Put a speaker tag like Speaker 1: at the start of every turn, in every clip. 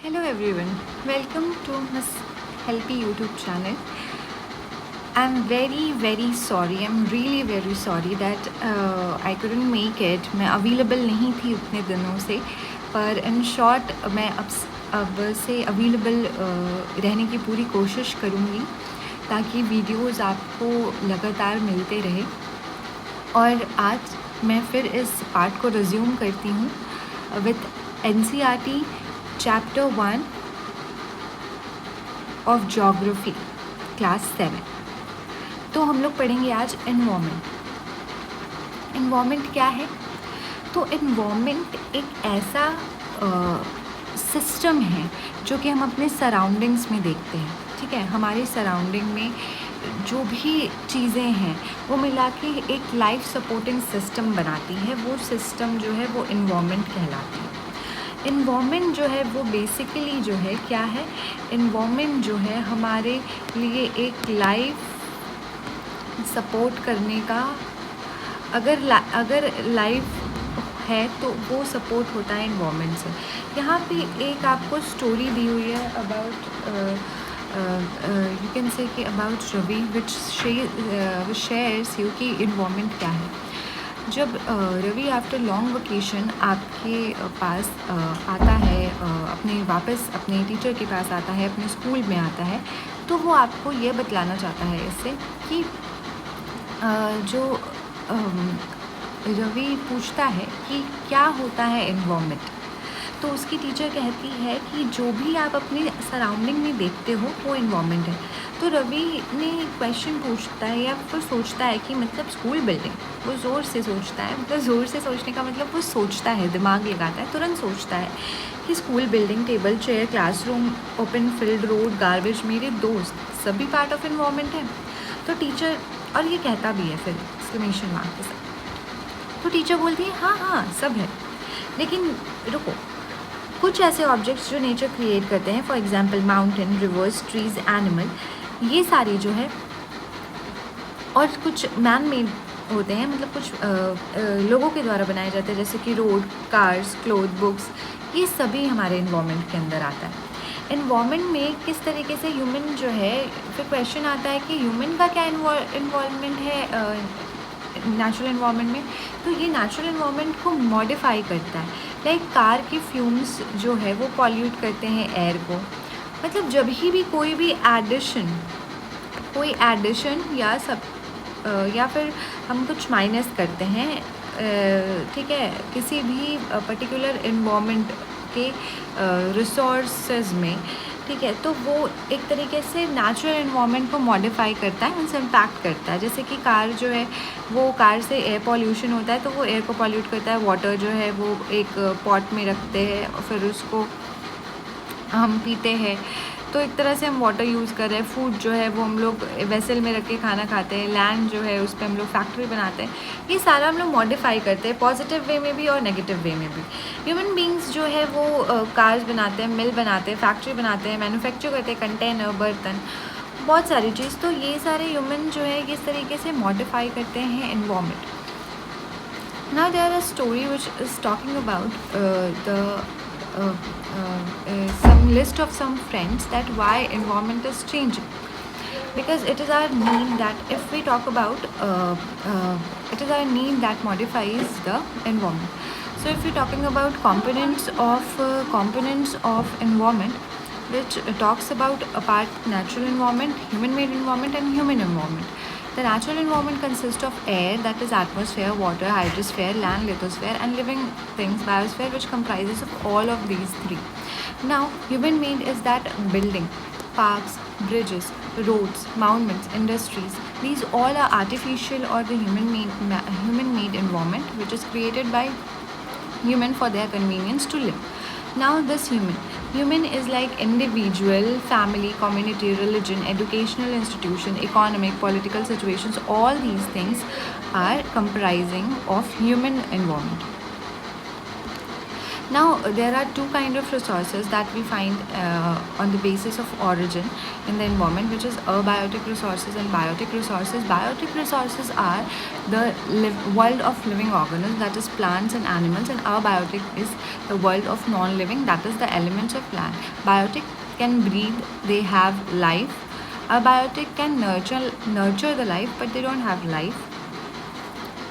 Speaker 1: Hello everyone, welcome to Miss Helpy YouTube channel. I'm very sorry, I'm really very sorry that I couldn't make it. मैं available नहीं थी उतने दिनों से, पर in short मैं अब से available रहने की पूरी कोशिश करूँगी ताकि वीडियोज़ आपको लगातार मिलते रहे। और आज मैं फिर इस पार्ट को रिज्यूम करती हूँ with NCERT chapter 1 of geography class 7। तो हम लोग पढ़ेंगे आज एनवायरनमेंट। एनवायरनमेंट क्या है? तो एनवायरनमेंट एक ऐसा सिस्टम है जो कि हम अपने सराउंडिंग्स में देखते हैं। ठीक है, हमारे सराउंडिंग में जो भी चीज़ें हैं वो मिला के एक लाइफ सपोर्टिंग सिस्टम बनाती है। वो सिस्टम जो है वो एनवायरनमेंट कहलाती है। एनवायरनमेंट जो है वो बेसिकली जो है क्या है? एनवायरनमेंट जो है हमारे लिए एक लाइफ सपोर्ट करने का, अगर लाइफ है तो वो सपोर्ट होता है एनवायरनमेंट से। यहाँ पे एक आपको स्टोरी दी हुई है अबाउट यू कैन से कि about Ravi which shares you कि एनवायरनमेंट क्या है। जब रवि आफ्टर लॉन्ग वेकेशन आपके पास आता है, वापस अपने टीचर के पास आता है, अपने स्कूल में आता है, तो वो आपको ये बतलाना चाहता है इससे कि जो रवि पूछता है कि क्या होता है एनवायरनमेंट, तो उसकी टीचर कहती है कि जो भी आप अपने सराउंडिंग में देखते हो वो एनवायरनमेंट है। तो रवि ने क्वेश्चन पूछता है या फिर सोचता है कि मतलब स्कूल बिल्डिंग, वो ज़ोर से सोचता है, मतलब ज़ोर से सोचने का मतलब वो सोचता है, दिमाग लगाता है, तुरंत सोचता है कि school building, table chair, classroom, open field, road, garbage, मेरे दोस्त, सभी पार्ट ऑफ एनवायरनमेंट है। तो टीचर, और ये कहता भी है फिर एक्सक्लेमेशन मार्क के साथ। तो टीचर बोलती है हाँ सब है, लेकिन रुको, कुछ ऐसे ऑब्जेक्ट्स जो नेचर क्रिएट करते हैं, for example mountain, reverse, trees, animal, ये सारे जो है, और कुछ मैन मेड होते हैं, मतलब कुछ लोगों के द्वारा बनाए जाते हैं, जैसे कि रोड, कार्स, क्लोथ, बुक्स, ये सभी हमारे एनवायरनमेंट के अंदर आता है। एनवायरनमेंट में किस तरीके से ह्यूमन जो है, फिर क्वेश्चन आता है कि ह्यूमन का क्या इन्वॉल्वमेंट है नेचुरल एनवायरनमेंट में। तो ये नेचुरल एनवायरनमेंट को मॉडिफाई करता है। लाइक कार की फ्यूम्स जो है वो पॉल्यूट करते हैं एयर को। मतलब जब भी कोई एडिशन या फिर हम कुछ माइनस करते हैं, ठीक है, किसी भी पर्टिकुलर एनवायरनमेंट के रिसोर्सेज में, ठीक है, तो वो एक तरीके से नेचुरल एनवायरनमेंट को मॉडिफाई करता है, उनसे इम्पैक्ट करता है। जैसे कि कार जो है, वो कार से एयर पॉल्यूशन होता है तो वो एयर को पॉल्यूट करता है। वाटर जो है वो एक पॉट में रखते हैं और फिर उसको हम पीते हैं, तो एक तरह से हम वाटर यूज़ कर रहे हैं। फूड जो है वो हम लोग वेसल में रख के खाना खाते हैं। लैंड जो है उस पर हम लोग फैक्ट्री बनाते हैं। ये सारा हम लोग मॉडिफाई करते हैं, पॉजिटिव वे में भी और नेगेटिव वे में भी। ह्यूमन बींग्स जो है वो कार्स बनाते हैं, मिल बनाते हैं, फैक्ट्री बनाते हैं, मैन्युफैक्चर करते हैं, कंटेनर, बर्तन, बहुत सारी चीज़। तो ये सारे ह्यूमन जो है किस तरीके से मॉडिफाई करते हैं environment. Now there are story which is talking about some list of some friends that why environment is changing, because it is our need that if we talk about it is our need that modifies the environment. So if we're talking about components of environment, which talks about apart natural environment, human made environment and human environment. The natural environment consists of air, that is atmosphere, water, hydrosphere, land, lithosphere, and living things, biosphere, which comprises of all of these three. Now, human made is that building, parks, bridges, roads, monuments, industries. These all are artificial or the human made environment, which is created by human for their convenience to live. Now this human is like individual, family, community, religion, educational institution, economic, political situations. All these things are comprising of human environment. Now, there are two kind of resources that we find on the basis of origin in the environment, which is abiotic resources and biotic resources. Biotic resources are the world of living organisms, that is plants and animals, and abiotic is the world of non-living, that is the elements of plant. Biotic can breathe, they have life. Abiotic can nurture the life, but they don't have life.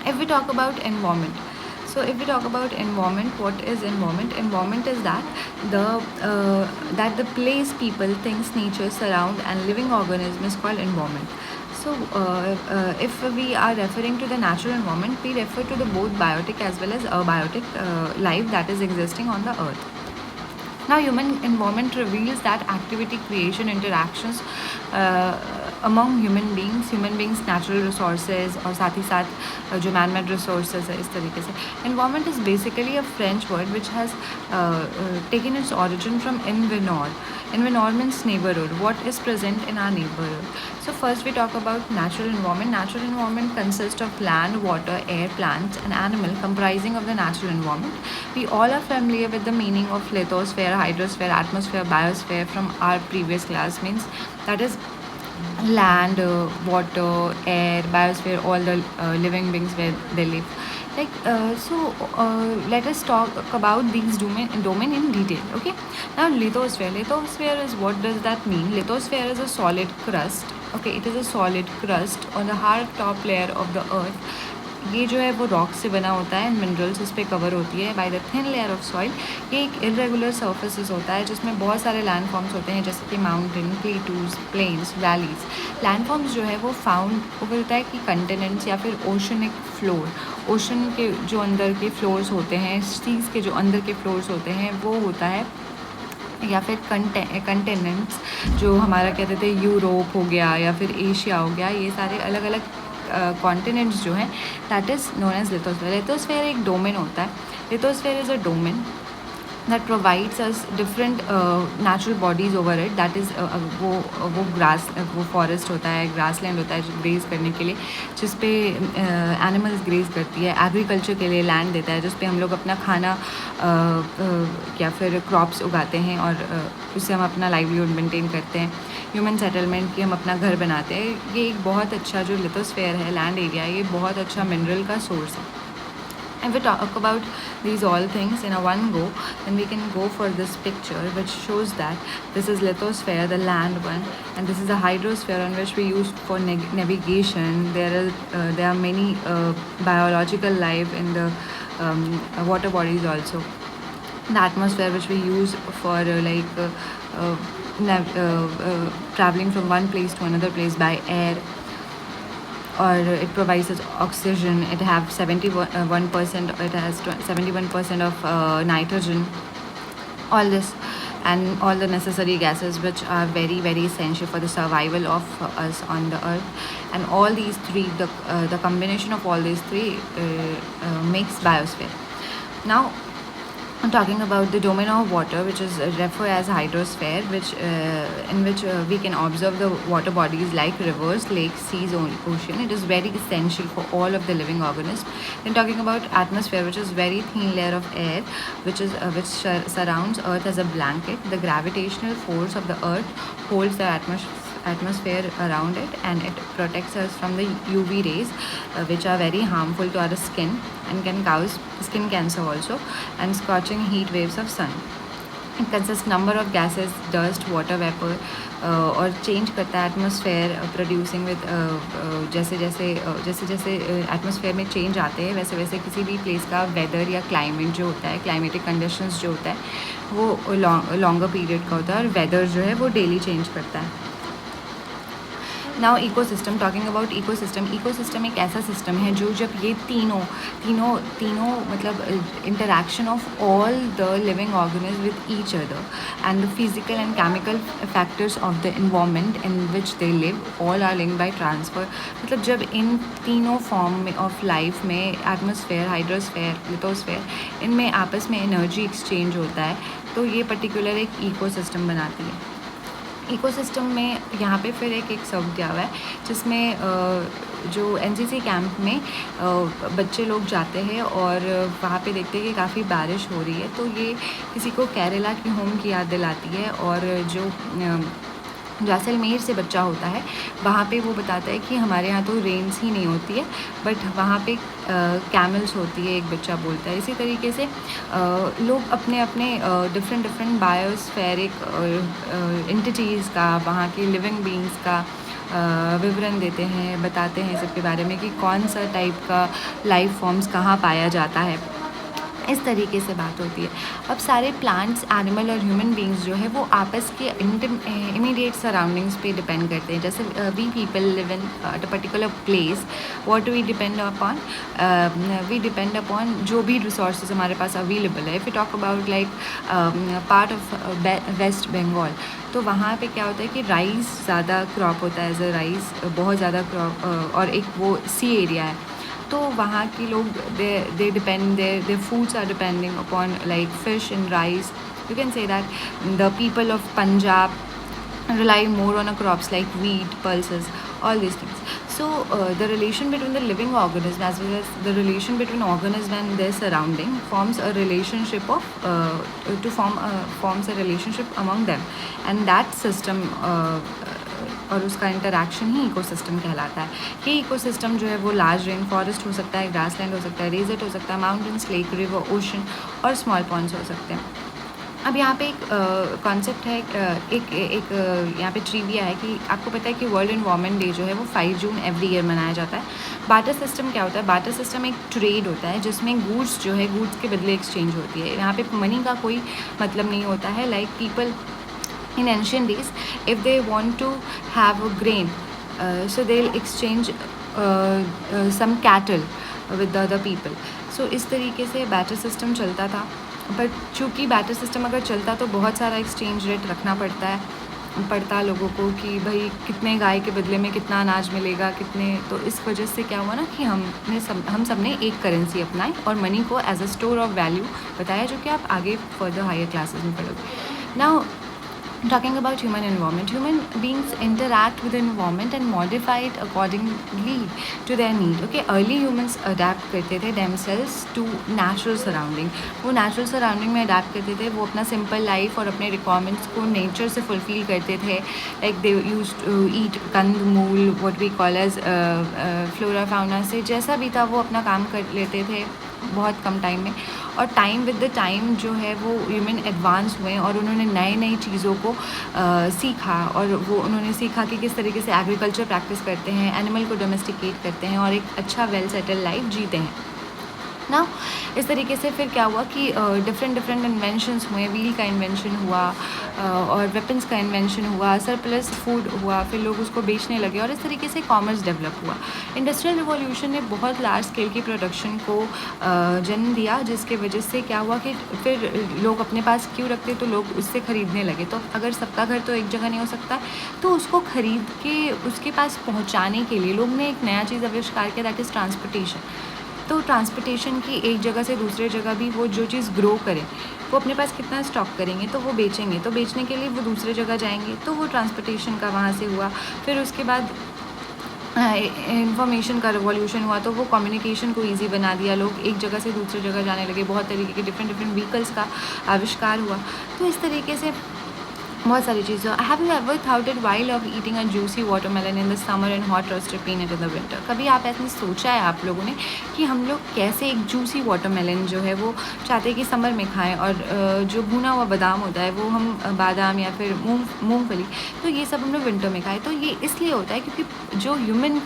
Speaker 1: If we talk about environment, so if we talk about environment, what is environment? Environment is that the place, people, things, nature, surround and living organism is called environment. So if we are referring to the natural environment, we refer to the both biotic as well as abiotic life that is existing on the earth. Now, human environment reveals that activity, creation, interactions among human beings, natural resources और साथ ही साथ जो man-made resources है इस तरीके से. Environment is basically a French word which has taken its origin from environneur. Environneur means neighborhood. What is present in our neighborhood? So first we talk about natural environment. Natural environment consists of land, water, air, plants, and animal comprising of the natural environment. We all are familiar with the meaning of lithosphere, hydrosphere, atmosphere, biosphere from our previous class. Means that is land, water, air, biosphere, all the living beings where they live. Let us talk about these domain in detail. Okay. Now, lithosphere. Lithosphere is, what does that mean? Lithosphere is a solid crust. Okay, it is a solid crust on the hard top layer of the earth. ये जो है वो rock से बना होता है and minerals इस पर कवर होती है by the thin layer of soil. ये एक इरेगुलर सर्फेसिस होता है जिसमें बहुत सारे लैंड फॉर्म्स होते हैं, जैसे कि mountain, plateaus, plains, valleys. Land forms जो है वो फाउंड होता है कि कंटिनेंट्स या फिर ओशनिक फ्लोर, ओशन के जो अंदर के फ्लोर्स होते हैं, सीज के जो अंदर के फ्लोर्स होते हैं वो होता है, या फिर कंटिनेंट्स जो हमारा कहते थे यूरोप हो गया या फिर एशिया हो गया, ये सारे अलग अलग कॉन्टिनेंट्स जो हैं, that is known as lithosphere. Lithosphere एक डोमेन होता है. Lithosphere is a domain that provides us different natural bodies over it. That is वो ग्रास, वो फॉरेस्ट होता है, ग्रास लैंड होता है जो ग्रेज करने के लिए, जिस पे एनिमल्स ग्रेज करती है. एग्रीकल्चर के लिए लैंड देता है जिस पे हम लोग अपना खाना या फिर क्रॉप्स उगाते हैं और उससे हम अपना लाइवलीहुड मेंटेन करते हैं. ह्यूमन सेटलमेंट की हम अपना घर बनाते हैं. ये एक बहुत अच्छा जो लिथोस्फेयर है, लैंड एरिया, ये बहुत अच्छा मिनरल का सोर्स है. If we talk about these all things in a one go, then we can go for this picture which shows that this is lithosphere, the land one, and this is the hydrosphere on which we use for navigation. There are many biological life in the water bodies also. The atmosphere which we use for traveling from one place to another place by air, or it provides us oxygen. It have 71%. It has 71% of nitrogen. All this and all the necessary gases which are very very essential for the survival of us on the earth. And all these three, the combination of all these three makes biosphere. Now, I'm talking about the domain of water, which is referred as hydrosphere, in which we can observe the water bodies like rivers, lakes, seas, ocean. It is very essential for all of the living organisms. Then talking about atmosphere, which is very thin layer of air, which surrounds Earth as a blanket. The gravitational force of the Earth holds the atmosphere around it, and it protects us from the UV rays, which are very harmful to our skin and can cause skin cancer also, and scorching heat waves of sun. It consists number of gases, dust, water vapor, और change करता है atmosphere producing with जैसे जैसे atmosphere में change आते हैं वैसे वैसे किसी भी प्लेस का वेदर या क्लाइमेट जो होता है, क्लाइमेटिक कंडीशंस जो होता है वो लॉन्गर पीरियड का होता है, और वेदर जो है वो डेली चेंज करता है. Now ecosystem, talking about ecosystem. Ecosystem एक ऐसा सिस्टम है जो जब ये तीनों मतलब interaction of all the living organism with each other and the physical and chemical factors of the environment in which they live all are linked by transfer. मतलब जब इन तीनों फॉर्म में ऑफ लाइफ में एटमॉस्फेयर, हाइड्रोस्फेयर, लिथोस्फेयर, इनमें आपस में energy exchange होता है, तो ये पर्टिकुलर एक इकोसिस्टम बनाती है. इकोसिस्टम में यहाँ पे फिर एक सब दिया हुआ है जिसमें जो एनसीसी कैंप में बच्चे लोग जाते हैं और वहाँ पे देखते हैं कि काफ़ी बारिश हो रही है, तो ये किसी को केरला की होम की याद दिलाती है। और जो जैसलमेर से बच्चा होता है वहाँ पे वो बताता है कि हमारे यहाँ तो रेंस ही नहीं होती है, बट वहाँ पे कैमल्स होती है, एक बच्चा बोलता है। इसी तरीके से लोग अपने अपने डिफरेंट बायोस्फेरिक एंटिटीज़ का, वहाँ की लिविंग बींग्स का विवरण देते हैं, बताते हैं सबके बारे में कि कौन सा टाइप का लाइफ फॉर्म्स कहाँ पाया जाता है। इस तरीके से बात होती है। अब सारे प्लांट्स, एनिमल और ह्यूमन बींग्स जो है वो आपस के इमीडिएट सराउंडिंग्स पे डिपेंड करते हैं। जैसे we people live in a particular place, what we depend upon, we depend upon जो भी रिसोर्सेज हमारे पास अवेलेबल है। If you talk about like part of West Bengal, तो वहाँ पे क्या होता है कि राइस ज़्यादा क्रॉप होता है, एज अ राइस बहुत ज़्यादा क्रॉप, और एक वो सी एरिया है, तो वहाँ के लोग they depend, their foods are depending upon like fish and rice. You can say that the people of Punjab rely more on crops like wheat, pulses, all these things. So the relation between the living organism as well as the relation between organism and their surrounding forms a relationship of forms a relationship among them, and that system और उसका interaction ही ecosystem कहलाता है। ये ecosystem जो है वो large rain forest हो सकता है, ग्रासलैंड हो सकता है, डेजर्ट हो सकता है, माउंटेन्स, लेक, रिवर, ओशन और स्मॉल पॉन्ड्स हो सकते हैं। अब यहाँ पे एक कॉन्सेप्ट है, एक यहाँ पे ट्रिविया है कि आपको पता है कि वर्ल्ड एनवायरनमेंट डे जो है वो 5 जून एवरी ईयर मनाया जाता है। बार्टर सिस्टम क्या होता है? बार्टर सिस्टम एक ट्रेड होता है जिसमें गुड्स जो है गुड्स के बदले एक्सचेंज होती है। यहाँ पे मनी का कोई मतलब नहीं होता है। Like people in ancient days, if they want to have a grain, so they'll exchange some cattle with the other people. So इस तरीके से बैटर सिस्टम चलता था। बट चूँकि बैटर सिस्टम अगर चलता तो बहुत सारा एक्सचेंज रेट रखना पड़ता लोगों को कि भाई कितने गाय के बदले में कितना अनाज मिलेगा, कितने। तो इस वजह से क्या हुआ ना कि हम सब ने एक करेंसी अपनाई और मनी को as a store of value बताया, जो कि आप आगे फर्दर हायर क्लासेस में पढ़ोगे। Now talking about human environment, human beings interact with the environment and modify it accordingly to their need. Okay, early humans adapt करते थे themselves to natural surrounding. वो natural surrounding में adapt करते थे, वो अपना simple life और अपने requirements को nature से fulfill करते थे। Like they used to eat कंद मूल, what we call as flora fauna से जैसा भी था वो अपना काम कर लेते थे बहुत कम टाइम में। और टाइम विद द टाइम जो है वो ह्यूमन एडवांस हुए और उन्होंने नई चीज़ों को सीखा, और वो उन्होंने सीखा कि किस तरीके से एग्रीकल्चर प्रैक्टिस करते हैं, एनिमल को डोमेस्टिकेट करते हैं और एक अच्छा वेल सेटल लाइफ जीते हैं ना। इस तरीके से फिर क्या हुआ कि डिफरेंट इन्वेंशंस हुए। व्हील का इन्वेंशन हुआ और वेपन्स का इन्वेंशन हुआ, सरप्लस फूड हुआ, फिर लोग उसको बेचने लगे और इस तरीके से कॉमर्स डेवलप हुआ। इंडस्ट्रियल रिवॉल्यूशन ने बहुत लार्ज स्केल की प्रोडक्शन को जन्म दिया, जिसके वजह से क्या हुआ कि फिर लोग अपने पास क्यों रखते, तो लोग उससे ख़रीदने लगे। तो अगर सबका घर तो एक जगह नहीं हो सकता, तो उसको ख़रीद के उसके पास पहुँचाने के लिए लोग ने एक नया चीज़ आविष्कार किया, दैट इज़ ट्रांसपोर्टेशन। तो ट्रांसपोर्टेशन की एक जगह से दूसरे जगह भी वो जो चीज़ ग्रो करें वो अपने पास कितना स्टॉक करेंगे, तो वो बेचेंगे, तो बेचने के लिए वो दूसरे जगह जाएंगे, तो वो ट्रांसपोर्टेशन का वहाँ से हुआ। फिर उसके बाद इंफॉर्मेशन का रिवॉल्यूशन हुआ, तो वो कम्युनिकेशन को इजी बना दिया, लोग एक जगह से दूसरी जगह जाने लगे, बहुत तरीके के डिफरेंट व्हीकल्स का आविष्कार हुआ। तो इस तरीके से बहुत सारी चीज़ें। Have you ever thought it while of eating a juicy watermelon in the summer and hot roasted peanut in the winter? कभी आप ऐसे सोचा है आप लोगों ने कि हम लोग कैसे एक जूसी वाटरमेलन जो है वो चाहते हैं कि समर में खाएं, और जो भुना हुआ बादाम होता है वो हम बादाम या फिर मूंगफली, तो ये सब हम लोग विंटर में खाएं। तो ये इसलिए होता है क्योंकि जो ह्यूमन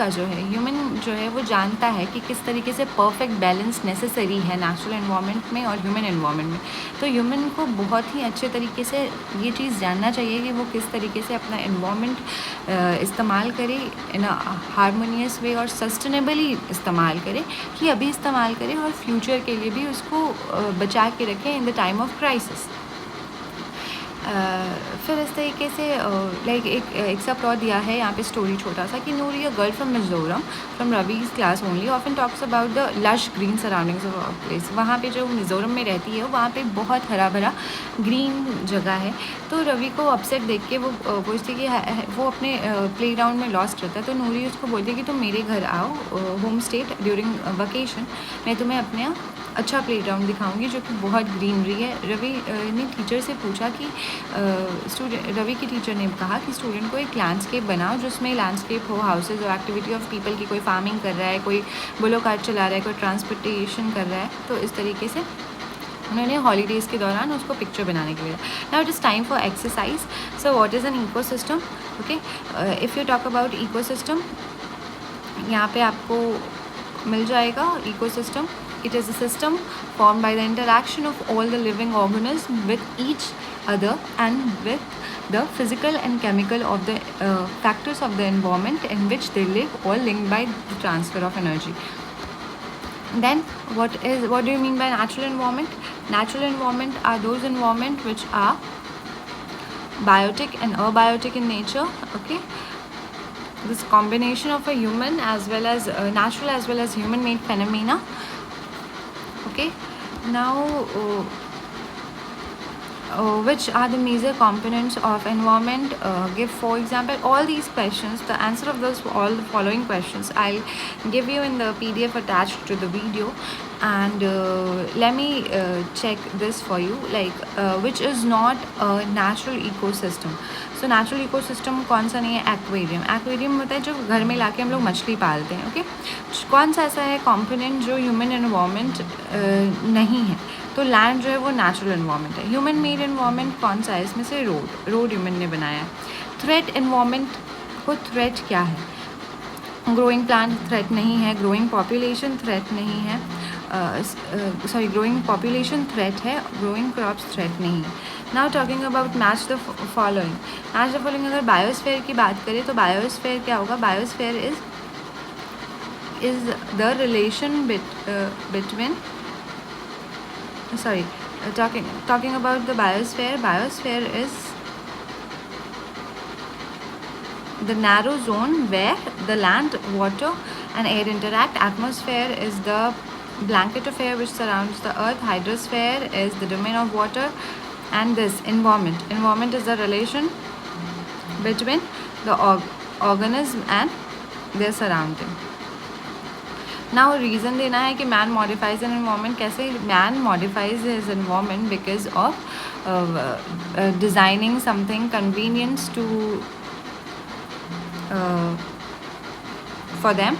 Speaker 1: जो है वो जानता है कि किस तरीके से परफेक्ट बैलेंस नेसेसरी है नेचुरल एनवायरनमेंट में और ह्यूमन एनवायरनमेंट में। तो ह्यूमन को बहुत ही अच्छे तरीके से ये चीज़ जानना चाहिए कि वो किस तरीके से अपना एनवायरनमेंट इस्तेमाल करे इन अ हारमोनियस वे और सस्टेनेबली इस्तेमाल करे, कि अभी इस्तेमाल करे और फ्यूचर के लिए भी उसको बचा के रखें in the time of crisis. फिर इस तरीके से लाइक एक सा प्लॉट दिया है यहाँ पे स्टोरी छोटा सा कि Noori a girl from Mizoram from Ravi's class only often talks about the lush green surroundings of place. वहाँ पे जो मिज़ोरम में रहती है वहाँ पे बहुत हरा भरा ग्रीन जगह है। तो रवि को अपसेट देख के वो पूछती कि वो अपने प्ले ग्राउंड में लॉस्ट रहता है। तो नूरी उसको बोलती है कि तुम मेरे घर आओ होम स्टेट ड्यूरिंग वेकेशन, मैं तुम्हें अपने अच्छा प्ले ग्राउंड दिखाऊंगी जो कि बहुत ग्रीनरी है। रवि ने टीचर से पूछा कि रवि की टीचर ने कहा कि स्टूडेंट को एक लैंडस्केप बनाओ जिसमें लैंडस्केप हो, हाउसेज और एक्टिविटी ऑफ पीपल की, कोई फार्मिंग कर रहा है, कोई बुलो कार्ट चला रहा है, कोई ट्रांसपोर्टेशन कर रहा है। तो इस तरीके से उन्होंने हॉलीडेज़ के दौरान उसको पिक्चर बनाने के लिए। Now it is time for exercise. So what is an ecosystem? Okay, if you talk about ecosystem, यहाँ पे आपको मिल जाएगा ecosystem. It is a system formed by the interaction of all the living organisms with each other and with the physical and chemical of the factors of the environment in which they live, all linked by the transfer of energy. Then what do you mean by natural environment? Natural environment are those environment which are biotic and abiotic in nature. Okay, this combination of a human as well as natural as well as human made phenomena. Okay, now which are the major components of environment? Give for example all these questions, the answer of those all the following questions I'll give you in the PDF attached to the video, and let me check this for you, like which is not a natural ecosystem. So natural ecosystem कौन सा नहीं है? Aquarium. Aquarium होता है जो घर में लाके हम लोग मछली पालते हैं। ओके, कौन सा ऐसा है कॉम्पोनेंट जो ह्यूमन एनवायरनमेंट नहीं है? तो लैंड जो है वो नेचुरल एनवायरनमेंट है। ह्यूमन मेड एनवायरनमेंट कौन सा है? इसमें से रोड ह्यूमन ने बनाया है। थ्रेट एनवायरनमेंट को थ्रेट क्या है? ग्रोइंग प्लांट थ्रेट नहीं है, ग्रोइंग पॉपुलेशन थ्रेट नहीं है, सॉरी ग्रोइंग पॉपुलेशन थ्रेट है, ग्रोइंग क्रॉप्स थ्रेट नहीं है। Now talking about match the following. Match the following अगर बायोस्फीयर की बात करें तो बायोस्फीयर क्या होगा? Biosphere is the relation between sorry talking about the biosphere is the narrow zone where the land, water and air interact. Atmosphere is the blanket of air which surrounds the earth. Hydrosphere is the domain of water, and this environment is the relation between the organism and their surrounding. Now reason देना है कि man modifies an environment. कैसे man modifies his environment? Because of designing something convenience to for them.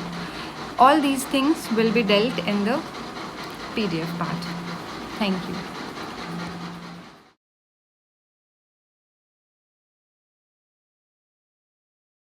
Speaker 1: All these things will be dealt in the PDF part. Thank you.